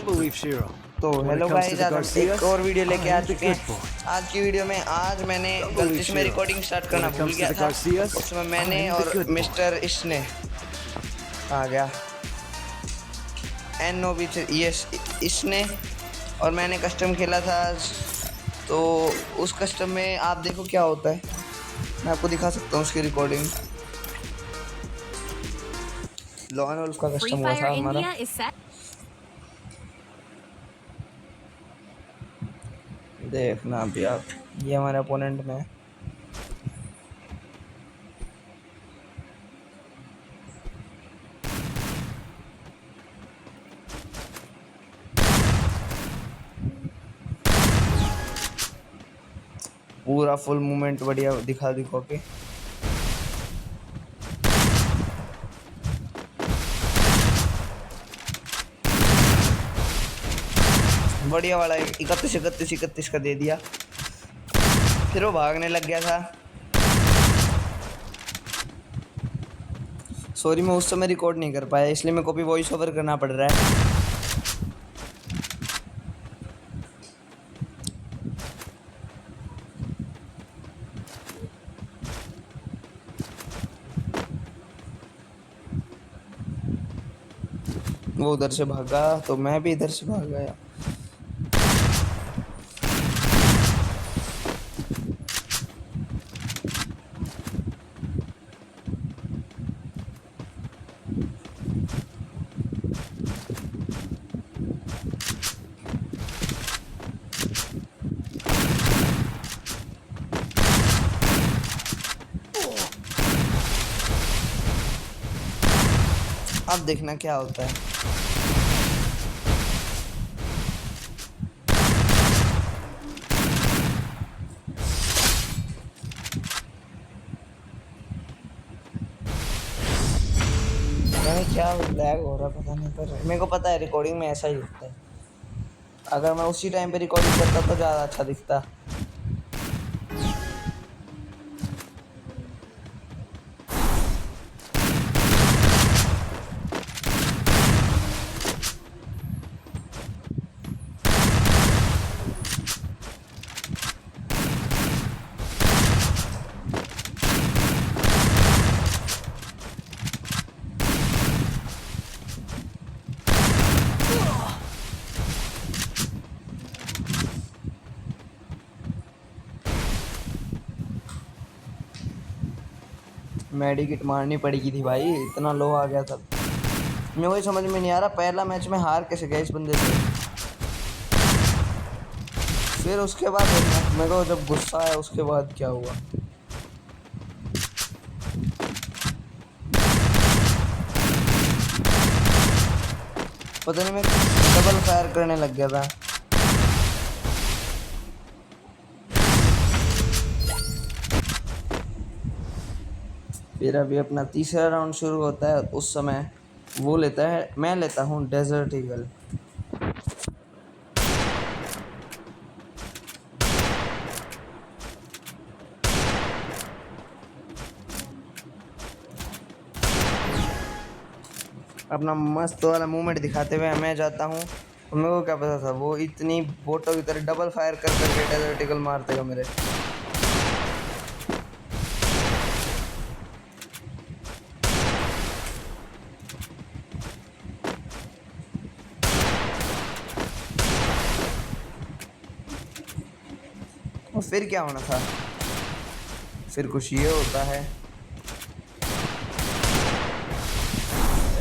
Don't believe Shiro. तो hello guys, आज हम एक और वीडियो लेके आ चुके हैं। आज की वीडियो में आज मैंने गलती से मैं रिकॉर्डिंग स्टार्ट करना भूल गया था। उसमें मैंने और मिस्टर इसने आ गया इसने और मैंने कस्टम खेला था। तो उस कस्टम में आप देखो क्या होता है, मैं आपको दिखा सकता हूँ उसकी रिकॉर्डिंग। लॉन वुल्फ का कस्टम हुआ था हमारा। देखना अभी आप, ये हमारे अपोनेंट में है। पूरा फुल मूवमेंट बढ़िया दिखा के बढ़िया वाला 31 का दे दिया। फिर वो भागने लग गया था। सॉरी, मैं उस समय रिकॉर्ड नहीं कर पाया, इसलिए मेरे को भी वॉइस ओवर करना पड़ रहा है। वो उधर से भागा तो मैं भी इधर से भाग गया। अब देखना क्या होता है। क्या लैग हो रहा पता नहीं, पर मेरे को पता है रिकॉर्डिंग में ऐसा ही होता है। अगर मैं उसी टाइम पे रिकॉर्डिंग करता तो ज़्यादा अच्छा दिखता। मेडिकिट मारनी पड़ेगी थी भाई, इतना लो आ गया था। मैं वही समझ में नहीं आ रहा, पहला मैच में हार कैसे गया इस बंदे से। फिर उसके बाद मेरे को जब गुस्सा आया, उसके बाद क्या हुआ। पता नहीं, मैं डबल फायर करने लग गया था। फिर अभी अपना तीसरा राउंड शुरू होता है। उस समय वो लेता है, मैं लेता हूँ डेजर्ट ईगल। अपना मस्त वाला मूवमेंट दिखाते हुए मैं जाता हूँ। मेरे को क्या पता था वो इतनी बोटों की तरह डबल फायर कर करके डेजर्ट ईगल मारते हो मेरे। और फिर क्या होना था, फिर कुछ ये होता है।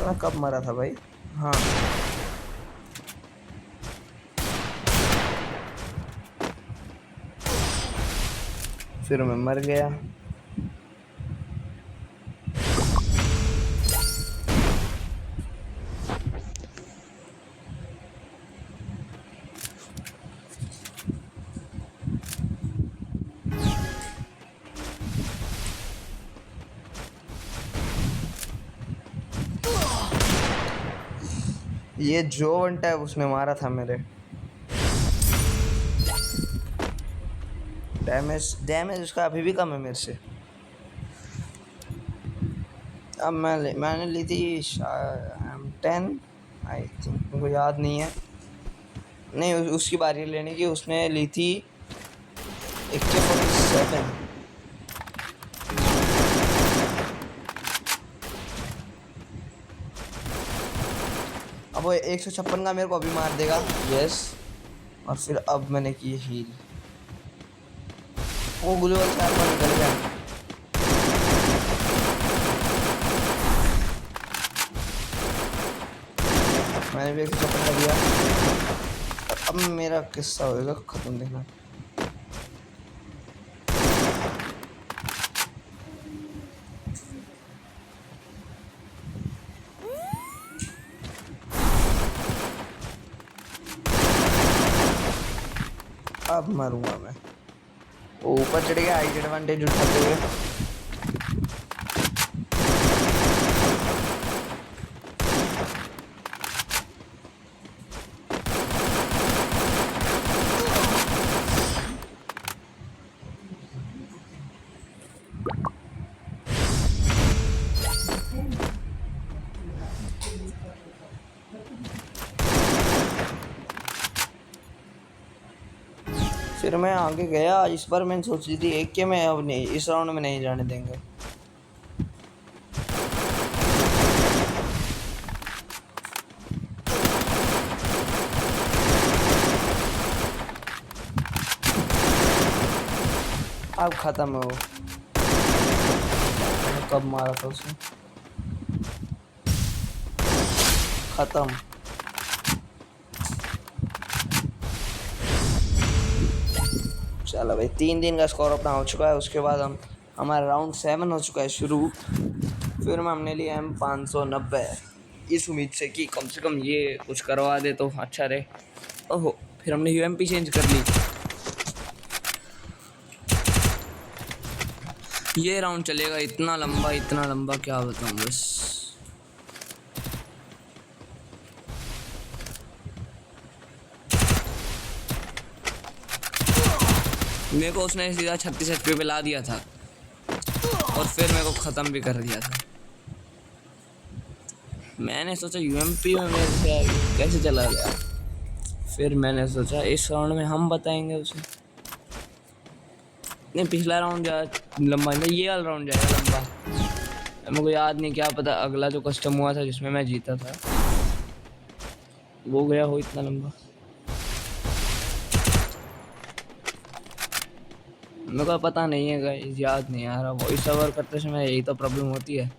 मैं कब मरा था भाई? हाँ, फिर मैं मर गया। ये जो वन टैप उसने मारा था मेरे। डैमेज उसका अभी भी कम है मेरे से। अब मैंने ली थी 10 आई थिंक, मुझे याद नहीं है। नहीं, उसकी बारी लेने की। उसने ली थी AK-47। अब वो 156 का मेरे को अभी मार देगा। यस। और फिर अब मैंने की हील। वो ग्लूवल चार पर निकल गया। मैंने भी 156 का दिया। अब मेरा किस्सा होएगा खत्म, देखना। अब मरूंगा मैं। वो ऊपर चढ़ गया हाइट एडवांटेज उठाते हुए। फिर मैं आगे गया। इस बार मैंने सोची थी एक के मैं अब नहीं, इस राउंड में नहीं जाने देंगे। अब खत्म है वो। मैंने कब मारा था उसे? खत्म। चलो भाई, 3 दिन का स्कोर अपना हो चुका है। उसके बाद हमारा राउंड 7 हो चुका है शुरू। फिर में हमने लिया M590, इस उम्मीद से कि कम से कम ये कुछ करवा दे तो अच्छा रहे। ओहो, फिर हमने UMP चेंज कर ली। ये राउंड चलेगा इतना लंबा क्या बताऊं बस। मेरे को उसने सीधा 36 HP पे ला दिया था और फिर मेरे को ख़त्म भी कर दिया था। मैंने सोचा UMP में मेरे से कैसे चला गया। फिर मैंने सोचा इस राउंड में हम बताएंगे उसे। नहीं, पिछला राउंड लंबा नहीं, ये वाला राउंड जाएगा लंबा। मेरे को याद नहीं, क्या पता अगला जो कस्टम हुआ था जिसमें मैं जीता था वो गया हो इतना लंबा। मेरे को पता नहीं है गाइस, याद नहीं आ रहा। वॉइस ओवर करते समय यही तो प्रॉब्लम होती है।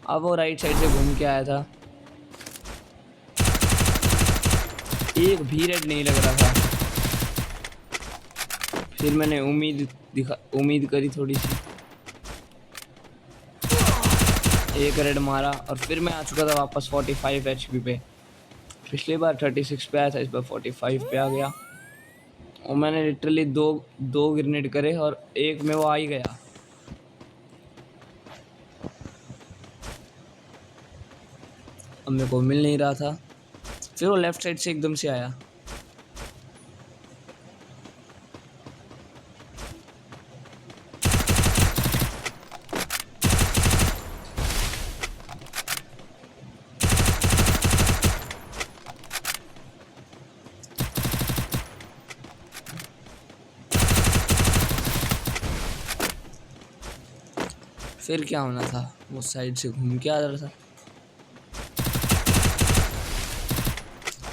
अब वो राइट साइड से घूम के आया था। एक भी रेड नहीं लग रहा था। फिर मैंने उम्मीद करी थोड़ी सी। एक रेड मारा और फिर मैं आ चुका था वापस 45 HP पे। पिछली बार 36 पे आया था, इस बार 45 पे आ गया। और मैंने लिटरली दो ग्रेनेड करे और एक में वो आ ही गया। अब मेरे को मिल नहीं रहा था। फिर वो लेफ्ट साइड से एकदम से आया। फिर क्या होना था, वो साइड से घूम के आ रहा था।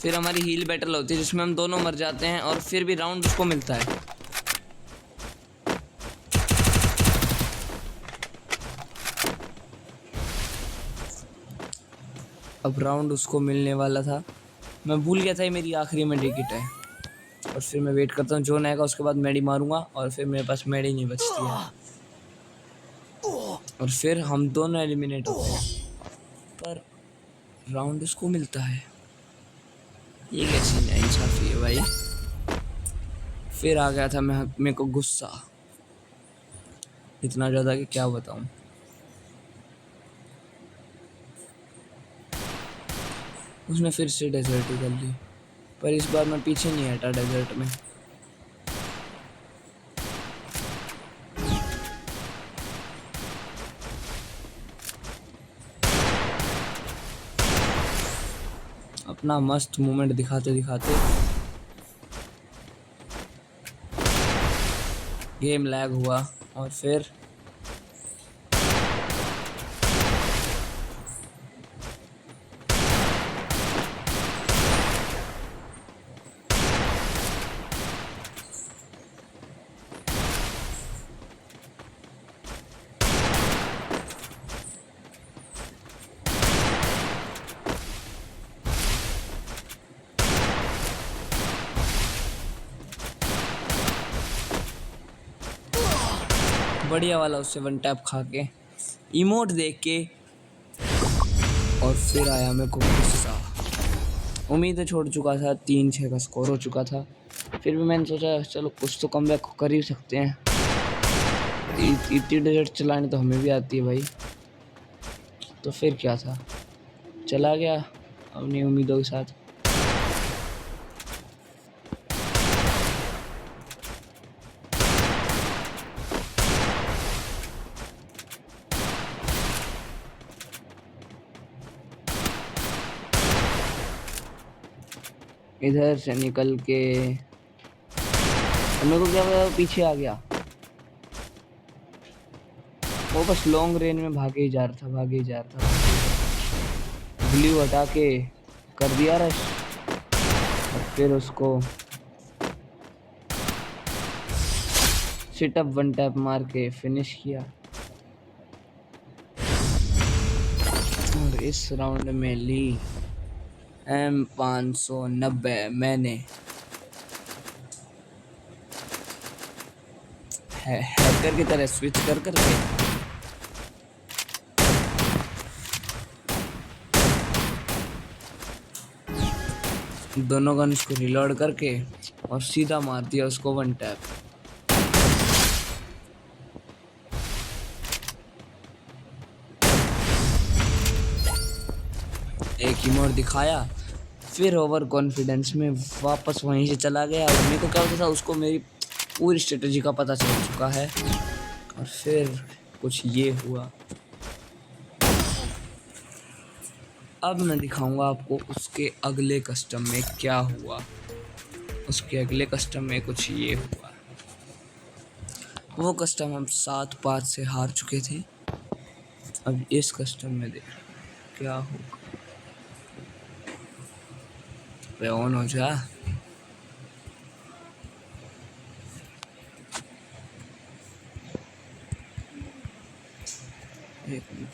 फिर हमारी हील बैटल होती है जिसमें हम दोनों मर जाते हैं और फिर भी राउंड उसको मिलता है। अब राउंड उसको मिलने वाला था। मैं भूल गया था ये मेरी आखिरी में टिकट है। और फिर मैं वेट करता हूँ जोन आएगा, उसके बाद मेडी मारूंगा और फिर मेरे पास मेडी नहीं बचती है। और फिर हम दोनों एलिमिनेट होते हैं पर राउंड उसको मिलता है। ये कैसी नाइंसाफी है भाई। फिर आ गया था मेरे को गुस्सा इतना ज़्यादा कि क्या बताऊं। उसने फिर से डेजर्ट ही कर ली, पर इस बार मैं पीछे नहीं हटा डेजर्ट में। अपना मस्त मूवमेंट दिखाते दिखाते गेम लैग हुआ और फिर बढ़िया वाला उससे वन टैप खा के इमोट देख के और फिर आया मेरे को गुस्सा। उम्मीद छोड़ चुका था, 3-6 का स्कोर हो चुका था। फिर भी मैंने सोचा चलो कुछ तो कमबैक कर ही सकते हैं। इतनी डेजर्ट चलाने तो हमें भी आती है भाई। तो फिर क्या था, चला गया अपनी उम्मीदों के साथ। इधर से निकल के मेरे को क्या पता पीछे आ गया। वो बस लॉन्ग रेंज में भागे ही जा रहा था। ब्लू हटा के कर दिया रश और फिर उसको सिटअप वन टैप मार के फिनिश किया। और इस राउंड में ली M590 मैंने। हैकर की तरह स्विच कर करके दोनों गन्स को रिलोड करके और सीधा मार दिया उसको वन टैप। एक इमोट दिखाया, फिर ओवर कॉन्फिडेंस में वापस वहीं से चला गया। मेरे को क्या होता था, उसको मेरी पूरी स्ट्रेटजी का पता चल चुका है। और फिर कुछ ये हुआ। अब मैं दिखाऊंगा आपको उसके अगले कस्टम में क्या हुआ। उसके अगले कस्टम में कुछ ये हुआ। वो कस्टम हम 7-5 से हार चुके थे। अब इस कस्टम में देख क्या होगा। पे ऑन हो जा। एक मिनट।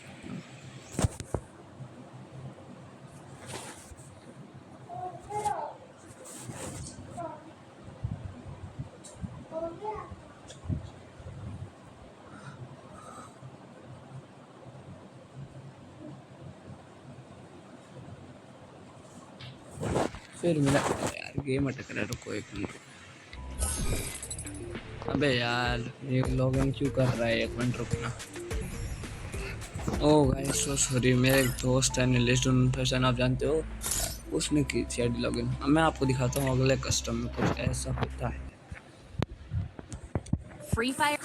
फिर मेरा यार गेम अटक रहा है, रुको एक मिनट। अबे यार ये लॉगिन क्यों कर रहा है, एक मिनट रुकना। ओ गाइस सो सॉरी, मेरे एक दोस्त है नीलेश फैशन, आप जानते हो, उसने की थी आईडी लॉगिन। अब मैं आपको दिखाता हूँ अगले कस्टम में कुछ ऐसा होता है। Free fire.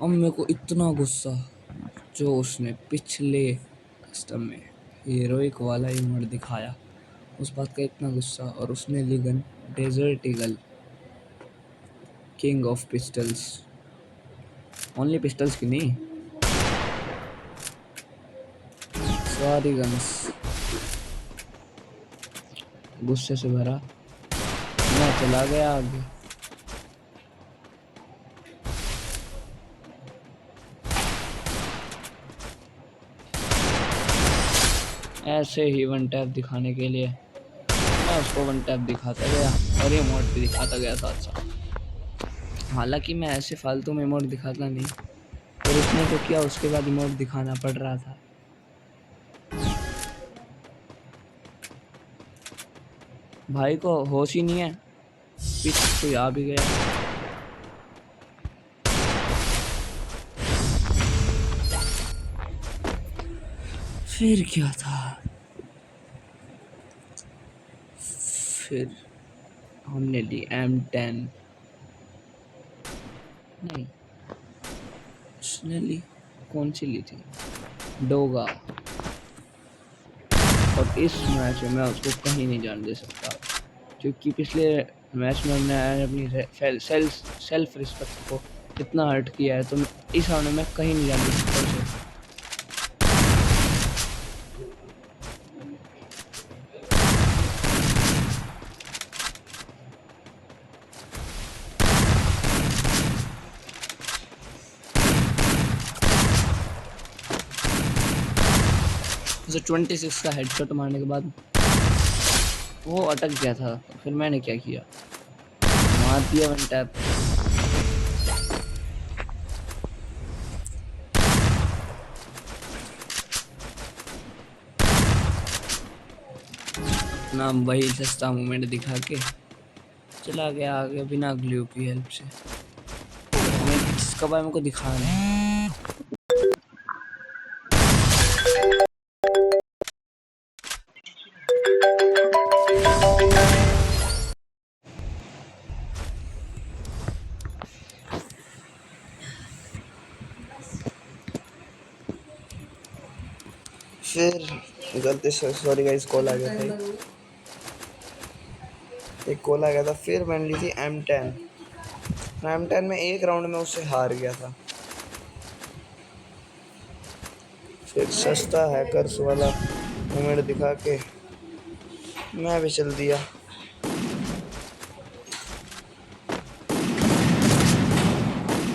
अब मेरे को इतना गुस्सा जो उसने पिछले कस्टम में हीरोइक वाला इमोट दिखाया, उस बात का इतना गुस्सा। और उसने ली gun Desert Eagle, king of pistols. Only pistols की नहीं, सारी गन्स। गुस्से से भरा मैं चला गया आगे। ऐसे ही वन टैप दिखाने के लिए मैं उसको वन टैप दिखाता गया और ये मोड भी दिखाता गया साथ साथ। हालांकि मैं ऐसे फालतू में मोड दिखाता नहीं, और उसने जो किया उसके बाद मोड दिखाना पड़ रहा था। भाई को होश ही नहीं है, पीछे कोई आ भी गया। फिर क्या था, फिर हमने ली M10, नहीं उसने ली, कौन सी ली थी, डोगा। और इस मैच में मैं उसको कहीं नहीं जाने दे सकता, क्योंकि पिछले मैच में मैंने अपनी सेल्फ रिस्पेक्ट को इतना हर्ट किया है, तो इस राउंड में मैं कहीं नहीं जाने दे सकता उसे। उसे 26 का हेडशॉट मारने के बाद वो अटक गया था, तो फिर मैंने क्या किया, मार दिया वन टैप। अपना वही सस्ता मूवमेंट दिखा के चला गया आगे बिना ग्लू की हेल्प से। जिसका भाई मेरे को दिखा नहीं। फिर गलती से, सॉरी गाइस, कॉल आ गया था, एक कॉल आ गया था। फिर मैंने ली थी M10। M10 में एक राउंड में उससे हार गया था। फिर सस्ता हैकर्स वाला मूवमेंट दिखा के मैं भी चल दिया।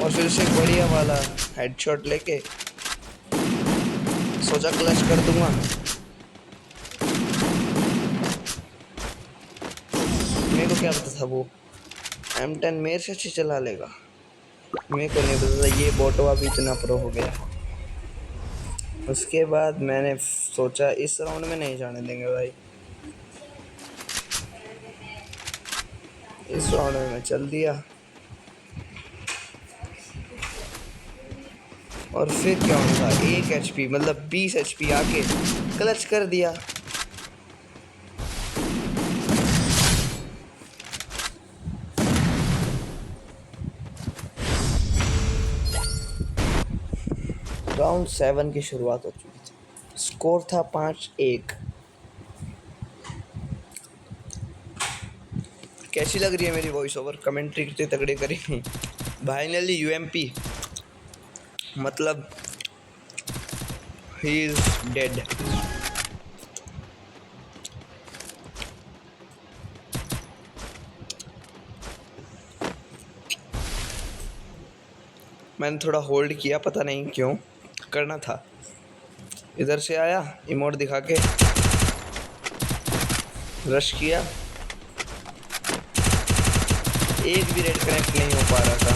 और फिर उसे बढ़िया वाला हेडशॉट लेके सोचा क्लच कर दूंगा। मेरे को क्या पता था वो M10 मेरे से अच्छी चला लेगा, मेरे को नहीं पता था ये बोटवा भी इतना प्रो हो गया। उसके बाद मैंने सोचा इस राउंड में नहीं जाने देंगे भाई, इस राउंड में मैं चल दिया। और फिर क्या होगा, 1 HP मतलब 20 HP आके क्लच कर दिया। राउंड 7 की शुरुआत हो चुकी थी, स्कोर था 5-1। कैसी लग रही है मेरी वॉइस ओवर, कमेंट्री कितने तगड़े करी। फाइनली UMP मतलब ही इज डेड। मैंने थोड़ा होल्ड किया, पता नहीं क्यों करना था। इधर से आया, इमोट दिखा के रश किया, एक भी रेड कनेक्ट नहीं हो पा रहा था।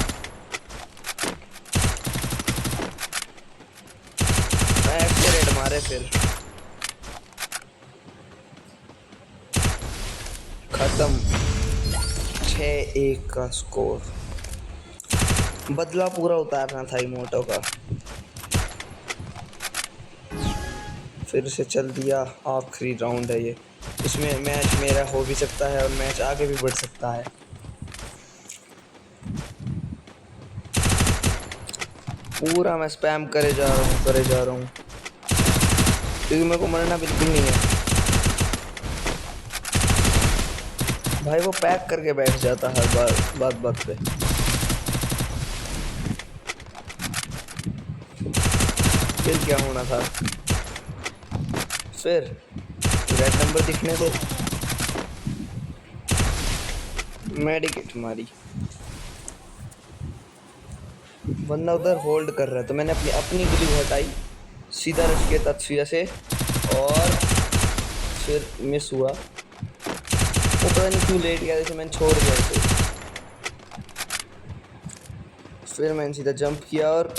मैं ऐसे रेड मारे, फिर खत्म, 6-1 का स्कोर। बदला पूरा उतारना था इमोटो का। फिर से चल दिया, आखिरी राउंड है ये, इसमें मैच मेरा हो भी सकता है और मैच आगे भी बढ़ सकता है। पूरा मैं स्पैम करे जा रहा हूँ क्योंकि मेरे को मरना बिल्कुल नहीं है। भाई वो पैक करके बैठ जाता है बात पे। फिर क्या होना था, फिर रेड नंबर दिखने दो, मेडिकेट मारी, बंदा उधर होल्ड कर रहा है, तो मैंने अपनी ग्लू हटाई, सीधा रश किया तत्फिया से, और फिर मिस हुआ। वो पता नहीं क्यों लेट गया, जैसे मैंने छोड़ दिया उसे। फिर मैंने सीधा जंप किया और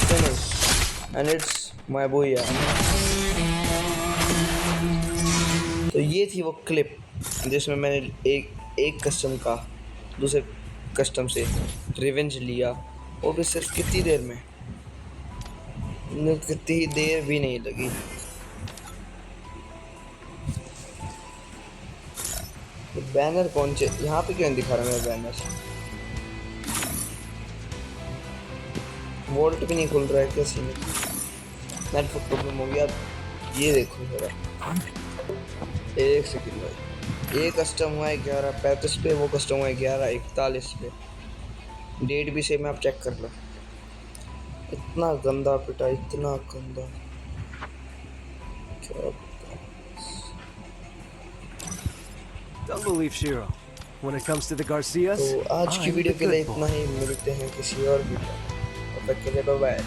finish, and it's my boy. तो ये थी वो क्लिप जिसमें मैंने एक कस्टम का दूसरे कस्टम से रिवेंज लिया, वो भी सिर्फ कितनी देर में, कितनी देर भी नहीं लगी। तो बैनर कौन से यहाँ पे क्यों दिखा रहा है मेरा बैनर, वोल्ट भी नहीं खुल रहा है, कैसे नेटवर्क प्रॉब्लम हो गया। ये देखो जरा, एक सेकंड भाई, ये कस्टम हुआ है 11:35 पे, वो कस्टम हुआ है 11:41 पे। डेट भी सेम है, आप चेक कर लो। इतना गंदा पिटा, इतना गंदा, क्या बताऊं। Don't believe Shiro. When it comes to the Garcias, तो आज की I'm वीडियो the के लिए good इतना boy. ही, मिलते हैं किसी और वीडियो में, तब तक के लिए बाय बाय।